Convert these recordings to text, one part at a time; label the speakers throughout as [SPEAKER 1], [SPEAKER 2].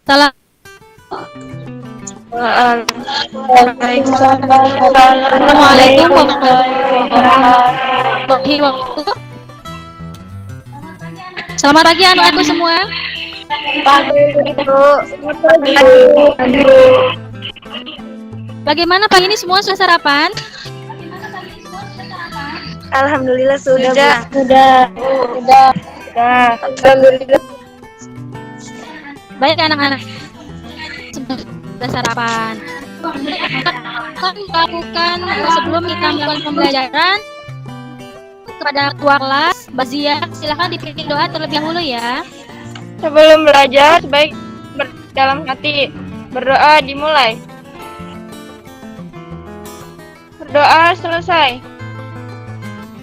[SPEAKER 1] Salam. Assalamualaikum warahmatullahi wabarakatuh. Selamat pagi anak-anakku semua. Bagaimana pagi ini semua sudah sarapan?
[SPEAKER 2] Alhamdulillah sudah.
[SPEAKER 3] Sudah.
[SPEAKER 2] Alhamdulillah.
[SPEAKER 1] Baik anak-anak, sudah sarapan. Akan melakukan sebelum kita melakukan pembelajaran kepada ketua kelas, Bazia, silakan dipimpin doa terlebih dahulu ya.
[SPEAKER 2] Sebelum belajar, sebaik dalam hati berdoa dimulai. Berdoa selesai.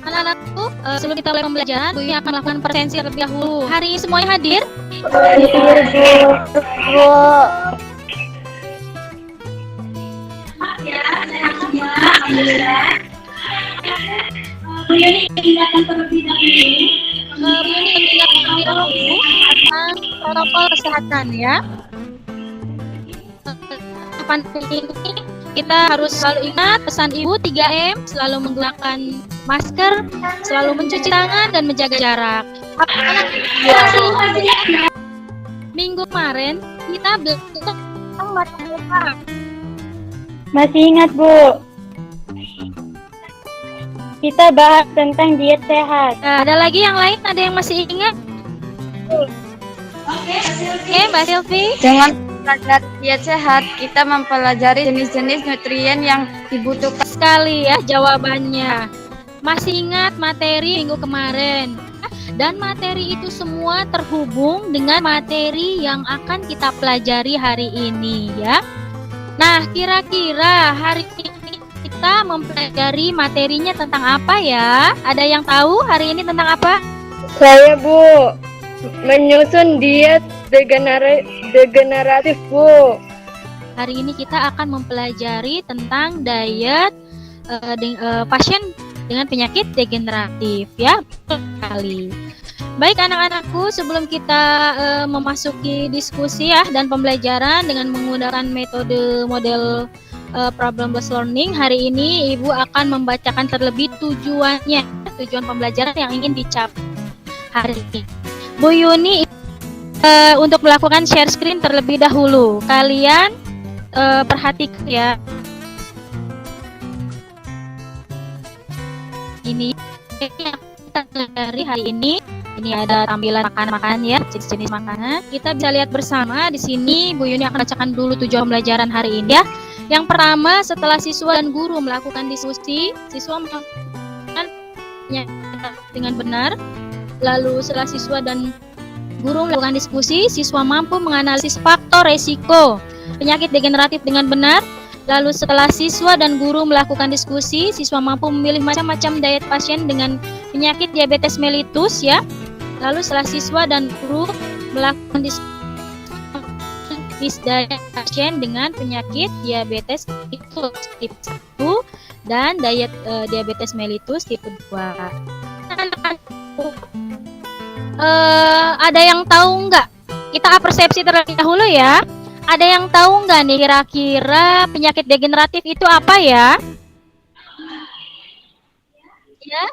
[SPEAKER 1] Anak-anakku, sebelum kita mulai pembelajaran, Bu Yuni akan melakukan presensi terlebih dahulu. Hari ini semuanya hadir? Bu Yuni mengingatkan terlebih dahulu tentang protokol kesehatan ya. Pandemi ini kita harus selalu ingat pesan Ibu 3M, selalu menggunakan masker, selalu mencuci tangan dan menjaga jarak. Minggu kemarin kita belajar tentang matematika.
[SPEAKER 3] Masih ingat, Bu? Kita bahas tentang diet sehat.
[SPEAKER 1] Ada lagi yang lain? Ada yang masih ingat? Oke, Mbak Silvi.
[SPEAKER 2] Dengan belajar diet sehat, kita mempelajari jenis-jenis nutrien yang dibutuhkan.
[SPEAKER 1] Sekali ya jawabannya. Masih ingat materi minggu kemarin? Dan materi itu semua terhubung dengan materi yang akan kita pelajari hari ini ya. Nah, kira-kira hari ini kita mempelajari materinya tentang apa ya? Ada yang tahu hari ini tentang apa?
[SPEAKER 2] Saya, Bu, menyusun diet degeneratif, Bu.
[SPEAKER 1] Hari ini kita akan mempelajari tentang diet pasien dengan penyakit degeneratif ya. Sekali. Baik anak-anakku, sebelum kita memasuki diskusi ya dan pembelajaran dengan menggunakan metode model problem-based learning, hari ini Ibu akan membacakan terlebih tujuan pembelajaran yang ingin dicapai hari ini. Bu Yuni untuk melakukan share screen terlebih dahulu. Kalian perhatikan ya. Ini yang kita pelajari hari ini. Ini ada tampilan makan-makan ya, jenis-jenis makanan. Kita bisa lihat bersama di sini. Bu Yuni akan bacakan dulu tujuan pembelajaran hari ini ya. Yang pertama, setelah siswa dan guru melakukan diskusi, siswa melakukan dengan benar. Lalu setelah siswa dan guru melakukan diskusi, siswa mampu menganalisis faktor resiko penyakit degeneratif dengan benar. Lalu setelah siswa dan guru melakukan diskusi, siswa mampu memilih macam-macam diet pasien dengan penyakit diabetes mellitus ya. Lalu setelah siswa dan guru melakukan diskusi diet pasien dengan penyakit diabetes mellitus tipe 1 dan diet diabetes mellitus tipe 2. Ada yang tahu nggak? Kita persepsi terlebih dahulu ya. Ada yang tahu nggak nih kira-kira penyakit degeneratif itu apa ya? Ya.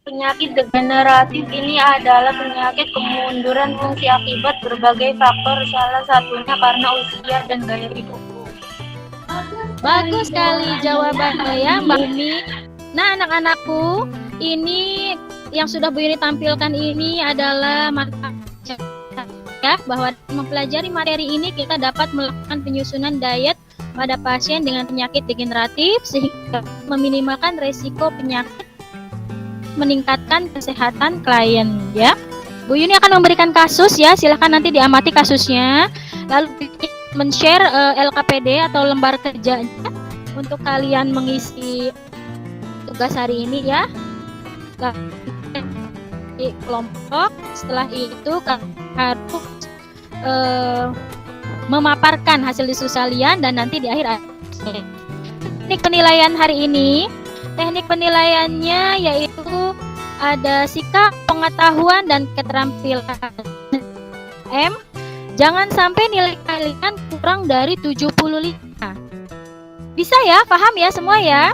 [SPEAKER 3] Penyakit degeneratif ini adalah penyakit kemunduran fungsi akibat berbagai faktor, salah satunya karena usia dan gaya hidup.
[SPEAKER 1] Bagus sekali jawabannya ya Mbak Yuni. Nah anak-anakku, ini yang sudah Bu Yuni tampilkan ini adalah materi ya, bahwa mempelajari materi ini kita dapat melakukan penyusunan diet pada pasien dengan penyakit degeneratif sehingga meminimalkan resiko penyakit, meningkatkan kesehatan klien ya. Bu Yuni akan memberikan kasus ya, silahkan nanti diamati kasusnya. Lalu men-share LKPD atau lembar kerjanya untuk kalian mengisi tugas hari ini ya. Di kelompok, setelah itu harus memaparkan hasil diskusi kalian dan nanti di akhir teknik penilaian hari ini. Teknik penilaiannya yaitu ada sikap, pengetahuan dan keterampilan M. Jangan sampai nilai kalian kurang dari 75. Bisa ya? Paham ya semua ya?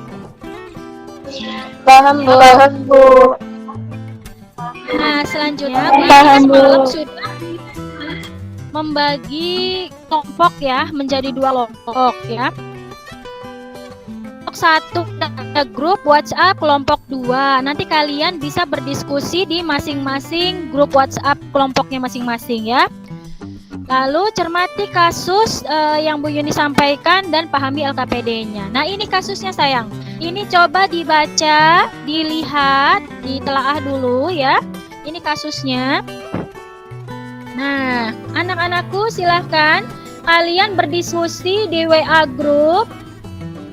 [SPEAKER 3] Paham, Bu. Paham, Bu.
[SPEAKER 1] Nah, selanjutnya
[SPEAKER 3] Paham, Bu.
[SPEAKER 1] semalam sudah membagi kelompok ya menjadi 2 kelompok ya. Kelompok 1 ada grup WhatsApp kelompok 2. Nanti kalian bisa berdiskusi di masing-masing grup WhatsApp kelompoknya masing-masing ya. Lalu cermati kasus yang Bu Yuni sampaikan dan pahami LKPD-nya. Nah, ini kasusnya sayang. Ini coba dibaca, dilihat, ditelaah dulu ya. Ini kasusnya. Nah, anak-anakku silahkan kalian berdiskusi di WA group.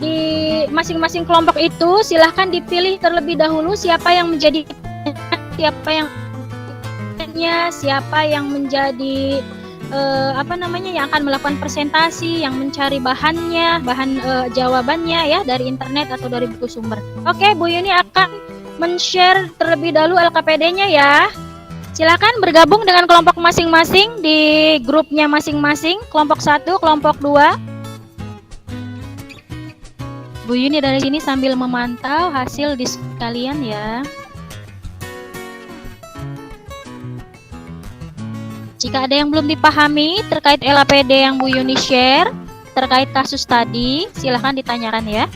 [SPEAKER 1] Di masing-masing kelompok itu silahkan dipilih terlebih dahulu siapa yang menjadi siapa yang menjadi yang akan melakukan presentasi, yang mencari bahan jawabannya ya dari internet atau dari buku sumber. Oke, Bu Yuni akan men-share terlebih dahulu LKPD-nya ya. Silakan bergabung dengan kelompok masing-masing di grupnya masing-masing, kelompok 1, kelompok 2. Bu Yuni dari sini sambil memantau hasil diskusi kalian ya. Jika ada yang belum dipahami terkait LAPD yang Bu Yuni share, terkait kasus tadi, silahkan ditanyakan ya.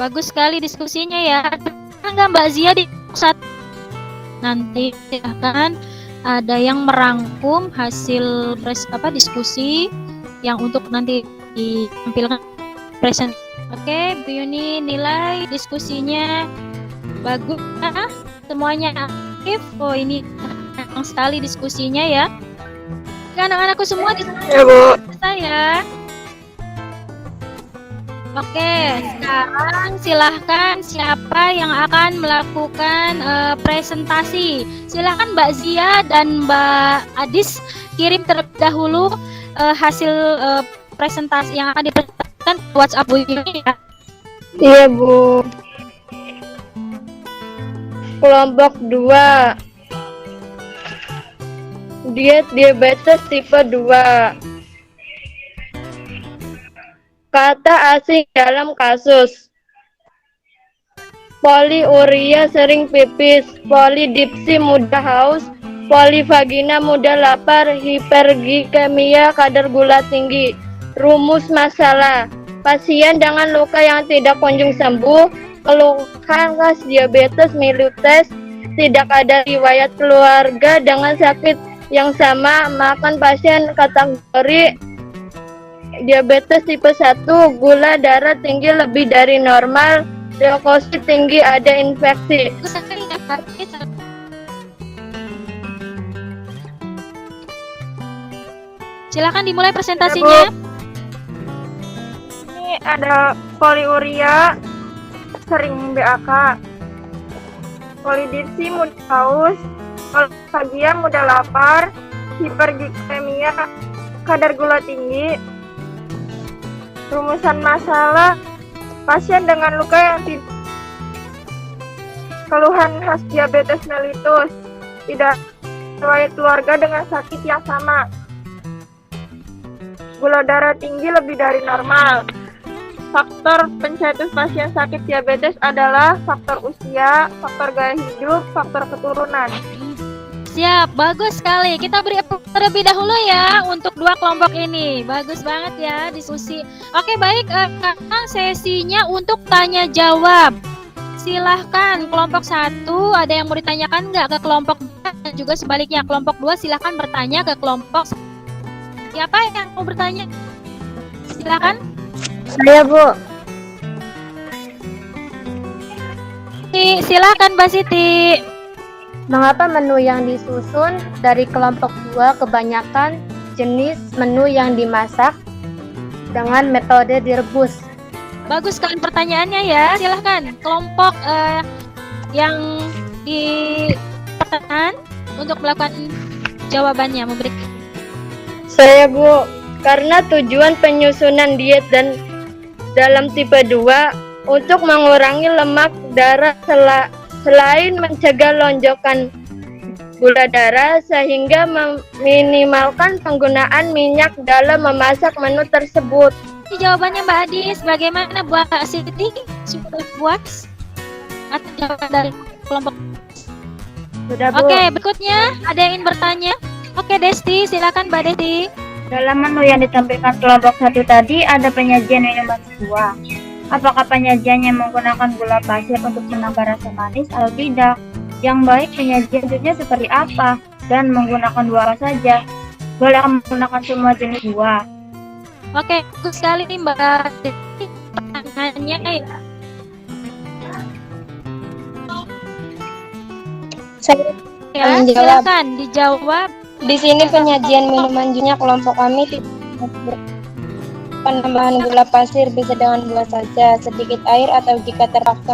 [SPEAKER 1] Bagus sekali diskusinya ya. Enggak Mbak Zia di pusat. Nanti silahkan ada yang merangkum hasil diskusi yang untuk nanti ditampilkan present. Oke, Bu Yuni nilai diskusinya bagus, semuanya aktif. Oh, ini senang sekali diskusinya ya. Anak-anakku semua
[SPEAKER 3] Ya, Bu.
[SPEAKER 1] Saya. Oke, sekarang silahkan siapa yang akan melakukan presentasi. Silahkan Mbak Zia dan Mbak Adis kirim terlebih dahulu hasil presentasi yang akan dipresentasikan ke WhatsApp Bu Yuni ya.
[SPEAKER 3] Iya, Bu. Kelompok 2. Diet diabetes tipe 2. Kata asing dalam kasus: poliuria sering pipis, polidipsi mudah haus, polivagina mudah lapar, hiperglikemia kadar gula tinggi. Rumus masalah: pasien dengan luka yang tidak kunjung sembuh, keluhan khas diabetes mellitus, tidak ada riwayat keluarga dengan sakit yang sama, makan pasien kategori diabetes tipe 1, gula darah tinggi lebih dari normal, leukosit tinggi, ada infeksi.
[SPEAKER 1] Silakan dimulai presentasinya.
[SPEAKER 3] Ini ada poliuria, sering BAK, polidipsi mudah haus, polifagia mudah lapar, hiperglikemia kadar gula tinggi. Rumusan masalah: pasien dengan luka yang tidak keluhan khas diabetes mellitus, tidak riwayat keluarga dengan sakit yang sama, gula darah tinggi lebih dari normal. Faktor pencetus pasien sakit diabetes adalah faktor usia, faktor gaya hidup, faktor keturunan.
[SPEAKER 1] Siap, bagus sekali. Kita beri terlebih dahulu ya untuk 2 kelompok ini. Bagus banget ya diskusi. Oke, baik. Sekarang sesinya untuk tanya jawab. Silahkan kelompok 1 ada yang mau ditanyakan nggak ke kelompok 2, dan juga sebaliknya kelompok 2 silahkan bertanya ke kelompok. Siapa yang mau bertanya? Silahkan.
[SPEAKER 3] Saya, Bu.
[SPEAKER 1] Silahkan Mbak Siti.
[SPEAKER 4] Mengapa menu yang disusun dari kelompok 2 kebanyakan jenis menu yang dimasak dengan metode direbus?
[SPEAKER 1] Bagus sekali pertanyaannya ya. Silahkan kelompok yang di pertanyaan untuk melakukan jawabannya, memberi.
[SPEAKER 3] Saya, Bu. Karena tujuan penyusunan diet dan dalam tipe 2 untuk mengurangi lemak darah selain mencegah lonjakan gula darah sehingga meminimalkan penggunaan minyak dalam memasak menu tersebut.
[SPEAKER 1] Ini jawabannya Mbak Adis. Bagaimana Mbak Siti? Sudah puas? Atau jawaban dari kelompok?
[SPEAKER 3] Sudah, Bu.
[SPEAKER 1] Oke, berikutnya ada yang ingin bertanya? Oke, Desti, silakan Mbak Desti.
[SPEAKER 5] Dalam menu yang ditampilkan kelompok 1 tadi ada penyajian minuman buah. Apakah penyajiannya menggunakan gula pasir untuk menambah rasa manis atau tidak? Yang baik penyajian jusnya seperti apa dan menggunakan buah apa saja? Boleh menggunakan semua jenis buah.
[SPEAKER 1] Oke, bagus sekali nih Mbak Desti. Pertanyaannya ya.
[SPEAKER 4] Saya
[SPEAKER 1] Ya,
[SPEAKER 4] menjawab.
[SPEAKER 1] silakan dijawab.
[SPEAKER 4] Di sini penyajian minuman jusnya kelompok kami tidak penambahan gula pasir, bisa dengan buah saja, sedikit air, atau jika terpaksa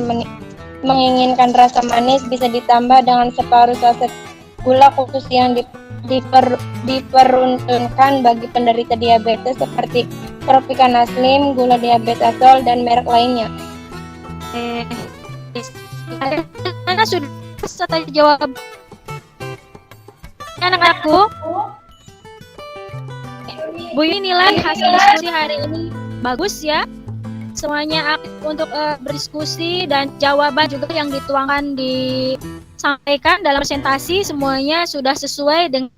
[SPEAKER 4] menginginkan rasa manis bisa ditambah dengan separuh saset gula khusus yang diperuntukkan bagi penderita diabetes seperti Tropicana Slim, gula diabetazol, dan merek lainnya.
[SPEAKER 1] Mana sudah atau jawab anak-anakku? Bu Yuni nilai hasil diskusi hari ini bagus ya. Semuanya aktif untuk berdiskusi dan jawaban juga yang dituangkan disampaikan dalam presentasi semuanya sudah sesuai dengan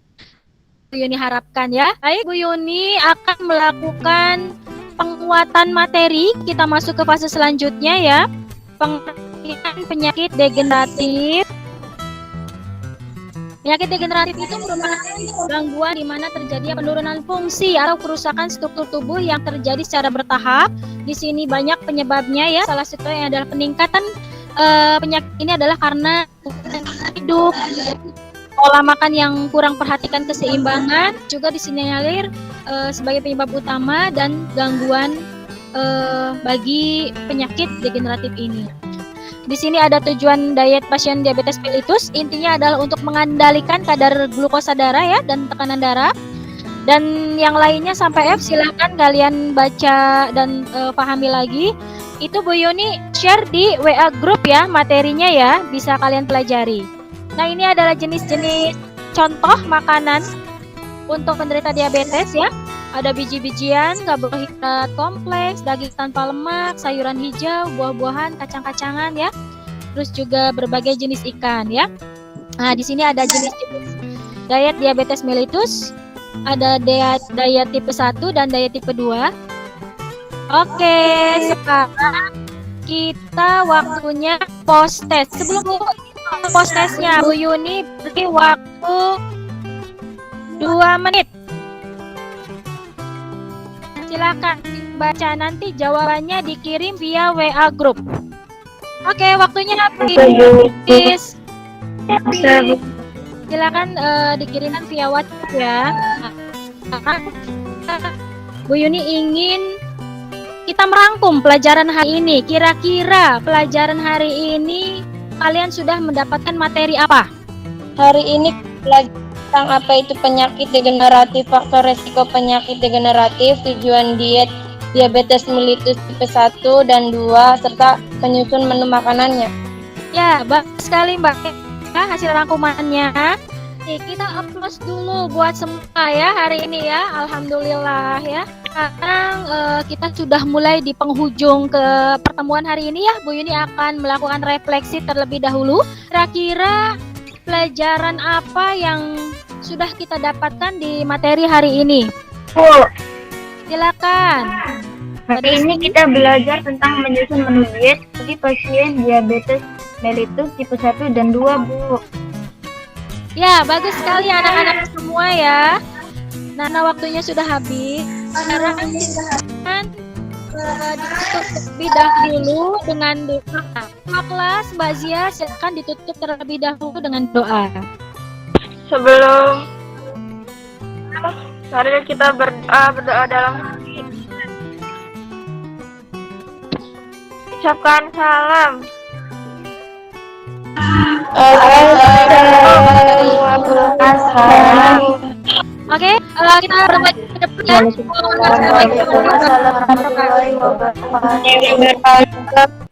[SPEAKER 1] Bu Yuni harapkan ya. Baik, Bu Yuni akan melakukan penguatan materi. Kita masuk ke fase selanjutnya ya. Pengertian penyakit degeneratif. Penyakit degeneratif itu merupakan gangguan di mana terjadi penurunan fungsi atau kerusakan struktur tubuh yang terjadi secara bertahap. Di sini banyak penyebabnya ya. Salah satunya adalah peningkatan penyakit ini adalah karena hidup, pola makan yang kurang perhatikan keseimbangan, juga disinyalir sebagai penyebab utama dan gangguan bagi penyakit degeneratif ini. Di sini ada tujuan diet pasien diabetes mellitus, intinya adalah untuk mengendalikan kadar glukosa darah ya dan tekanan darah. Dan yang lainnya sampai F silakan kalian baca dan pahami lagi. Itu Bu Yuni share di WA group ya materinya ya, bisa kalian pelajari. Nah, ini adalah jenis-jenis contoh makanan untuk penderita diabetes ya. Ada biji-bijian, karbohidrat kompleks, daging tanpa lemak, sayuran hijau, buah-buahan, kacang-kacangan ya. Terus juga berbagai jenis ikan ya. Nah, di sini ada jenis-jenis diet diabetes mellitus, ada diet tipe 1 dan diet tipe 2. Oke, sekarang kita waktunya post test. Sebelum post testnya, Bu Yuni beri waktu 2 menit. Silakan baca, nanti jawabannya dikirim via WA group. Oke, waktunya habis. Silakan dikirimkan via WhatsApp ya. Bu Yuni ingin kita merangkum pelajaran hari ini. Kira-kira pelajaran hari ini kalian sudah mendapatkan materi apa?
[SPEAKER 4] Hari ini belajar tentang apa itu penyakit degeneratif, faktor resiko penyakit degeneratif, tujuan diet diabetes mellitus tipe 1 dan 2, serta penyusun menu makanannya.
[SPEAKER 1] Ya, bagus sekali Mbak. Hasil rangkumannya. Nih, kita applause dulu buat semua ya hari ini ya. Alhamdulillah ya. Sekarang kita sudah mulai di penghujung ke pertemuan hari ini ya. Bu Yuni akan melakukan refleksi terlebih dahulu. Kira-kira pelajaran apa yang sudah kita dapatkan di materi hari ini?
[SPEAKER 5] Bu,
[SPEAKER 1] Silakan.
[SPEAKER 5] hari ini kita belajar tentang menyusun menu diet bagi pasien diabetes mellitus tipe 1 dan 2, Bu.
[SPEAKER 1] Ya, bagus sekali anak-anak semua ya. Nah, waktunya sudah habis. Sekarang kan ditutup terlebih dahulu dengan doa. Kelas Mbak Zia silakan ditutup terlebih dahulu dengan doa.
[SPEAKER 3] Sebelum mari kita berdoa dalam hati. Ucapkan salam.
[SPEAKER 1] Oke, kita berbuat ke depan.
[SPEAKER 3] Waalaikumsalam warahmatullahi wabarakatuh.